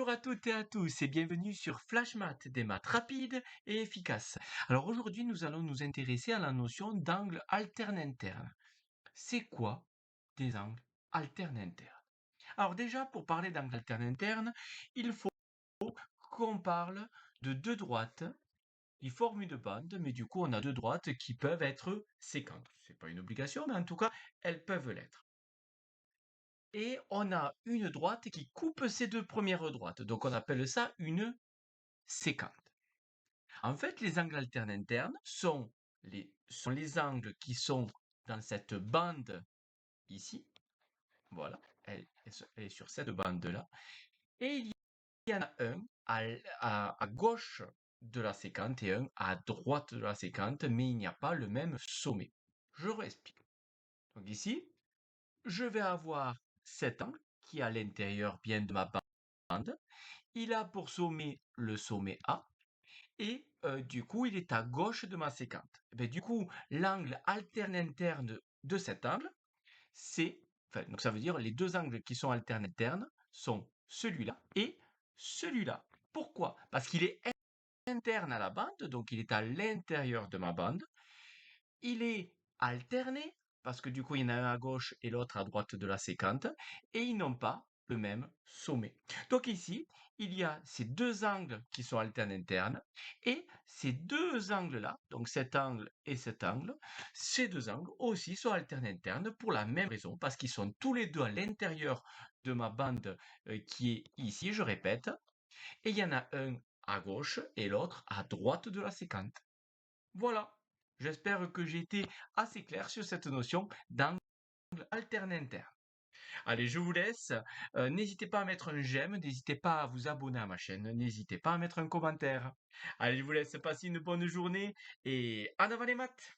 Bonjour à toutes et à tous et bienvenue sur Flash Math, des maths rapides et efficaces. Alors aujourd'hui, nous allons nous intéresser à la notion d'angle alterne interne. C'est quoi des angles alternes internes? Alors déjà, pour parler d'angle alterne interne, il faut qu'on parle de deux droites qui forment une bande, mais du coup, on a deux droites qui peuvent être sécantes. Ce n'est pas une obligation, mais en tout cas, elles peuvent l'être. Et on a une droite qui coupe ces deux premières droites. Donc on appelle ça une sécante. En fait, les angles alternes internes sont les angles qui sont dans cette bande ici. Voilà, elle est sur cette bande-là. Et il y en a un à gauche de la sécante et un à droite de la sécante, mais il n'y a pas le même sommet. Je réexplique. Donc ici, je vais avoir cet angle qui est à l'intérieur bien de ma bande. Il a pour sommet le sommet A. Et du coup, il est à gauche de ma sécante. Du coup, l'angle alterne interne de cet angle, donc ça veut dire les deux angles qui sont alternes internes sont celui-là et celui-là. Pourquoi? Parce qu'il est interne à la bande, donc il est à l'intérieur de ma bande. Il est alterné, parce que du coup, il y en a un à gauche et l'autre à droite de la sécante, et ils n'ont pas le même sommet. Donc ici, il y a ces deux angles qui sont alternes internes, et ces deux angles-là, donc cet angle et cet angle, ces deux angles aussi sont alternes internes pour la même raison, parce qu'ils sont tous les deux à l'intérieur de ma bande qui est ici, je répète, et il y en a un à gauche et l'autre à droite de la sécante. Voilà, j'espère que j'ai été assez clair sur cette notion d'angle alterne interne. Allez, je vous laisse. N'hésitez pas à mettre un j'aime, n'hésitez pas à vous abonner à ma chaîne, n'hésitez pas à mettre un commentaire. Allez, je vous laisse passer une bonne journée et en avant les maths!